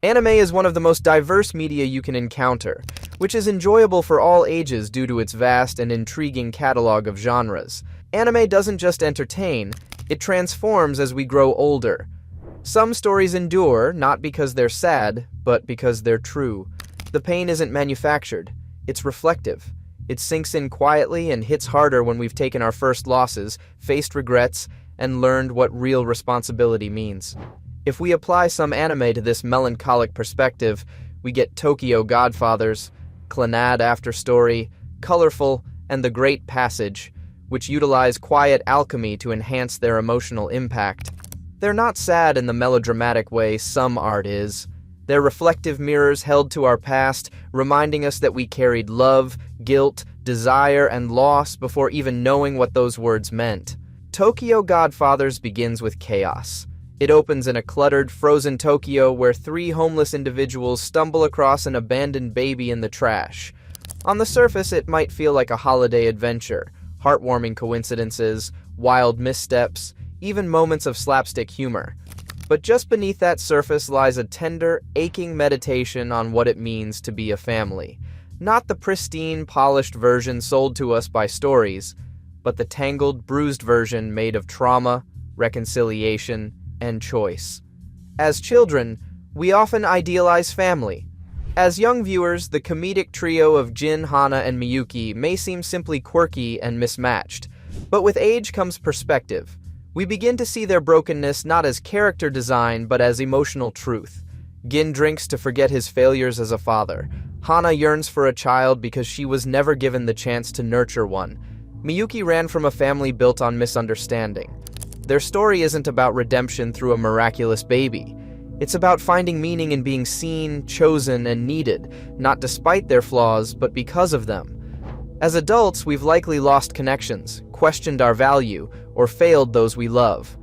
Anime is one of the most diverse media you can encounter, which is enjoyable for all ages due to its vast and intriguing catalog of genres. Anime doesn't just entertain, it transforms as we grow older. Some stories endure, not because they're sad, but because they're true. The pain isn't manufactured, it's reflective. It sinks in quietly and hits harder when we've taken our first losses, faced regrets, and learned what real responsibility means. If we apply some anime to this melancholic perspective, we get Tokyo Godfathers, Clannad After Story, Colorful, and The Great Passage, which utilize quiet alchemy to enhance their emotional impact. They're not sad in the melodramatic way some art is. They're reflective mirrors held to our past, reminding us that we carried love, guilt, desire, and loss before even knowing what those words meant. Tokyo Godfathers begins with chaos. It opens in a cluttered, frozen Tokyo where three homeless individuals stumble across an abandoned baby in the trash. On the surface, it might feel like a holiday adventure, heartwarming coincidences, wild missteps, even moments of slapstick humor. But just beneath that surface lies a tender, aching meditation on what it means to be a family. Not the pristine, polished version sold to us by stories, but the tangled, bruised version made of trauma, reconciliation, and choice. As children, we often idealize family. As young viewers, the comedic trio of Jin, Hana, and Miyuki may seem simply quirky and mismatched. But with age comes perspective. We begin to see their brokenness not as character design, but as emotional truth. Gin drinks to forget his failures as a father. Hana yearns for a child because she was never given the chance to nurture one. Miyuki ran from a family built on misunderstanding. Their story isn't about redemption through a miraculous baby. It's about finding meaning in being seen, chosen, and needed, not despite their flaws, but because of them. As adults, we've likely lost connections, questioned our value, or failed those we love.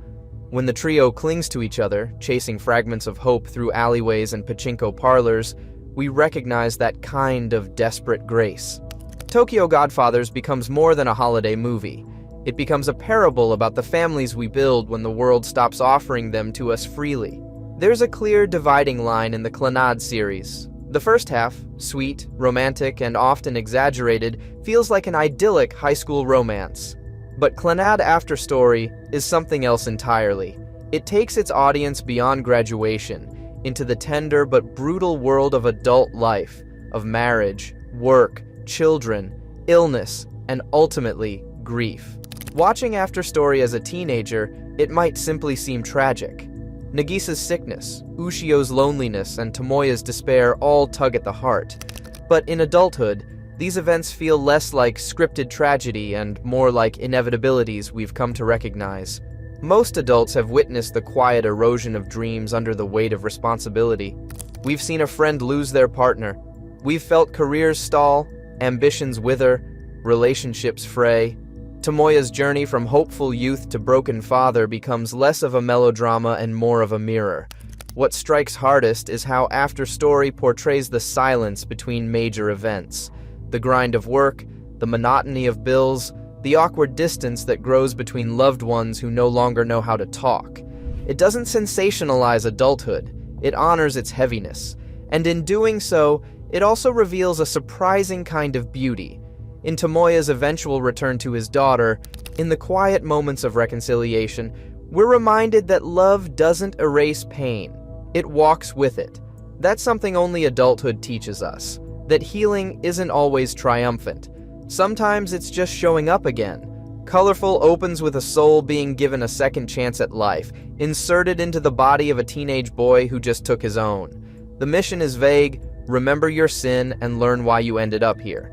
When the trio clings to each other, chasing fragments of hope through alleyways and pachinko parlors, we recognize that kind of desperate grace. Tokyo Godfathers becomes more than a holiday movie. It becomes a parable about the families we build when the world stops offering them to us freely. There's a clear dividing line in the Clannad series. The first half, sweet, romantic, and often exaggerated, feels like an idyllic high school romance. But Clannad After Story is something else entirely. It takes its audience beyond graduation, into the tender but brutal world of adult life, of marriage, work, children, illness, and ultimately, grief. Watching After Story as a teenager, it might simply seem tragic. Nagisa's sickness, Ushio's loneliness, and Tomoya's despair all tug at the heart. But in adulthood, these events feel less like scripted tragedy and more like inevitabilities we've come to recognize. Most adults have witnessed the quiet erosion of dreams under the weight of responsibility. We've seen a friend lose their partner. We've felt careers stall, ambitions wither, relationships fray. Tomoya's journey from hopeful youth to broken father becomes less of a melodrama and more of a mirror. What strikes hardest is how After Story portrays the silence between major events. The grind of work, the monotony of bills, the awkward distance that grows between loved ones who no longer know how to talk. It doesn't sensationalize adulthood, it honors its heaviness. And in doing so, it also reveals a surprising kind of beauty. In Tomoya's eventual return to his daughter, in the quiet moments of reconciliation, we're reminded that love doesn't erase pain. It walks with it. That's something only adulthood teaches us, that healing isn't always triumphant. Sometimes it's just showing up again. Colorful opens with a soul being given a second chance at life, inserted into the body of a teenage boy who just took his own. The mission is vague: remember your sin and learn why you ended up here.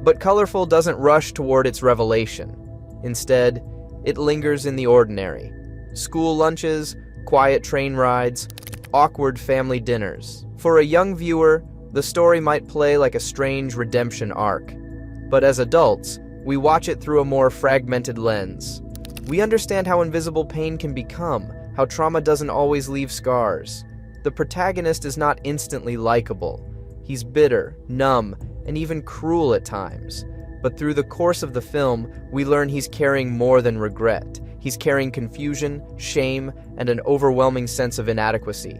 But Colorful doesn't rush toward its revelation. Instead, it lingers in the ordinary. School lunches, quiet train rides, awkward family dinners. For a young viewer, the story might play like a strange redemption arc. But as adults, we watch it through a more fragmented lens. We understand how invisible pain can become, how trauma doesn't always leave scars. The protagonist is not instantly likable. He's bitter, numb, and even cruel at times. But through the course of the film, we learn he's carrying more than regret. He's carrying confusion, shame, and an overwhelming sense of inadequacy.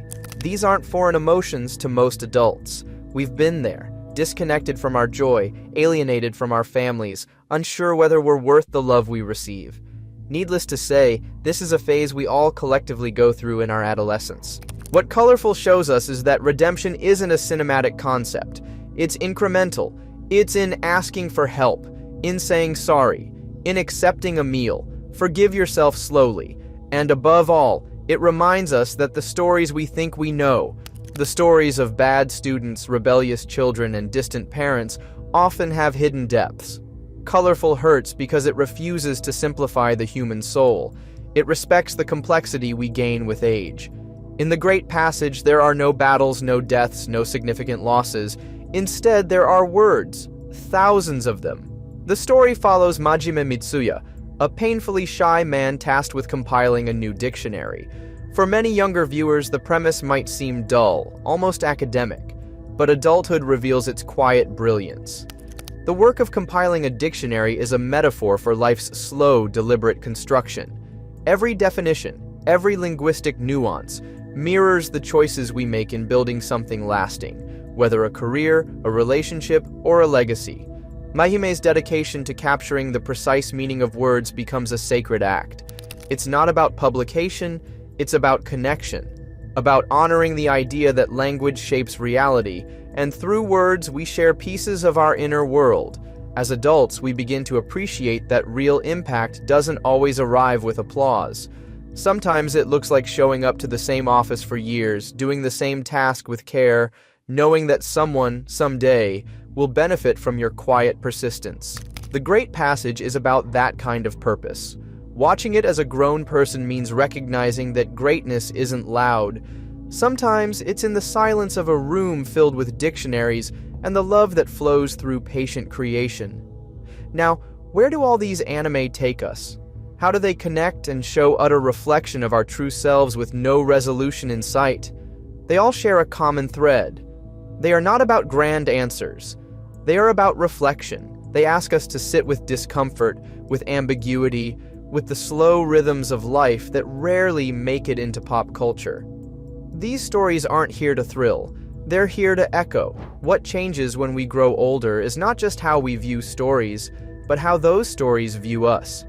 These aren't foreign emotions to most adults. We've been there, disconnected from our joy, alienated from our families, unsure whether we're worth the love we receive. Needless to say, this is a phase we all collectively go through in our adolescence. What Colorful shows us is that redemption isn't a cinematic concept. It's incremental. It's in asking for help, in saying sorry, in accepting a meal. Forgive yourself slowly. And above all, it reminds us that the stories we think we know, the stories of bad students, rebellious children, and distant parents, often have hidden depths. Colorful hurts because it refuses to simplify the human soul. It respects the complexity we gain with age. In the Great Passage, there are no battles, no deaths, no significant losses. Instead, there are words, thousands of them. The story follows Majime Mitsuya, a painfully shy man tasked with compiling a new dictionary. For many younger viewers, the premise might seem dull, almost academic, but adulthood reveals its quiet brilliance. The work of compiling a dictionary is a metaphor for life's slow, deliberate construction. Every definition, every linguistic nuance, mirrors the choices we make in building something lasting, whether a career, a relationship, or a legacy. Mahime's dedication to capturing the precise meaning of words becomes a sacred act. It's not about publication, it's about connection, about honoring the idea that language shapes reality, and through words we share pieces of our inner world. As adults, we begin to appreciate that real impact doesn't always arrive with applause. Sometimes it looks like showing up to the same office for years, doing the same task with care, knowing that someone, someday, will benefit from your quiet persistence. The Great Passage is about that kind of purpose. Watching it as a grown person means recognizing that greatness isn't loud. Sometimes it's in the silence of a room filled with dictionaries and the love that flows through patient creation. Now, where do all these anime take us? How do they connect and show utter reflection of our true selves with no resolution in sight? They all share a common thread. They are not about grand answers. They are about reflection. They ask us to sit with discomfort, with ambiguity, with the slow rhythms of life that rarely make it into pop culture. These stories aren't here to thrill. They're here to echo. What changes when we grow older is not just how we view stories, but how those stories view us.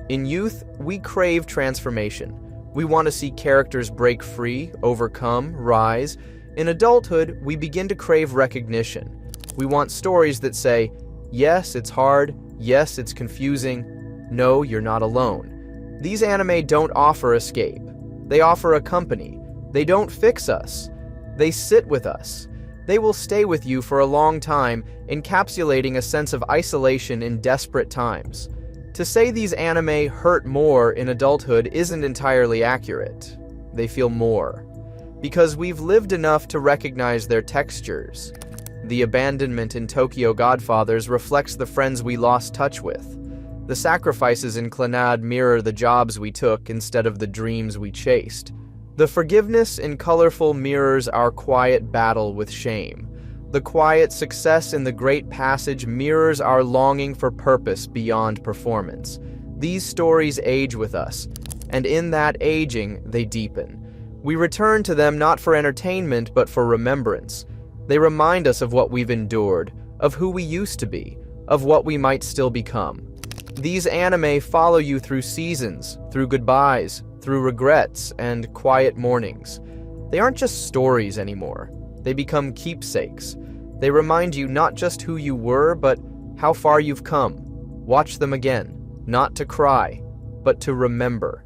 In youth, we crave transformation. We want to see characters break free, overcome, rise. In adulthood, we begin to crave recognition. We want stories that say, yes, it's hard, yes, it's confusing, no, you're not alone. These anime don't offer escape. They offer a company. They don't fix us. They sit with us. They will stay with you for a long time, encapsulating a sense of isolation in desperate times. To say these anime hurt more in adulthood isn't entirely accurate. They feel more. Because we've lived enough to recognize their textures. The abandonment in Tokyo Godfathers reflects the friends we lost touch with. The sacrifices in Clannad mirror the jobs we took instead of the dreams we chased. The forgiveness in Colorful mirrors our quiet battle with shame. The quiet success in the Great Passage mirrors our longing for purpose beyond performance. These stories age with us, and in that aging, they deepen. We return to them not for entertainment, but for remembrance. They remind us of what we've endured, of who we used to be, of what we might still become. These anime follow you through seasons, through goodbyes, through regrets, and quiet mornings. They aren't just stories anymore. They become keepsakes. They remind you not just who you were, but how far you've come. Watch them again, not to cry, but to remember.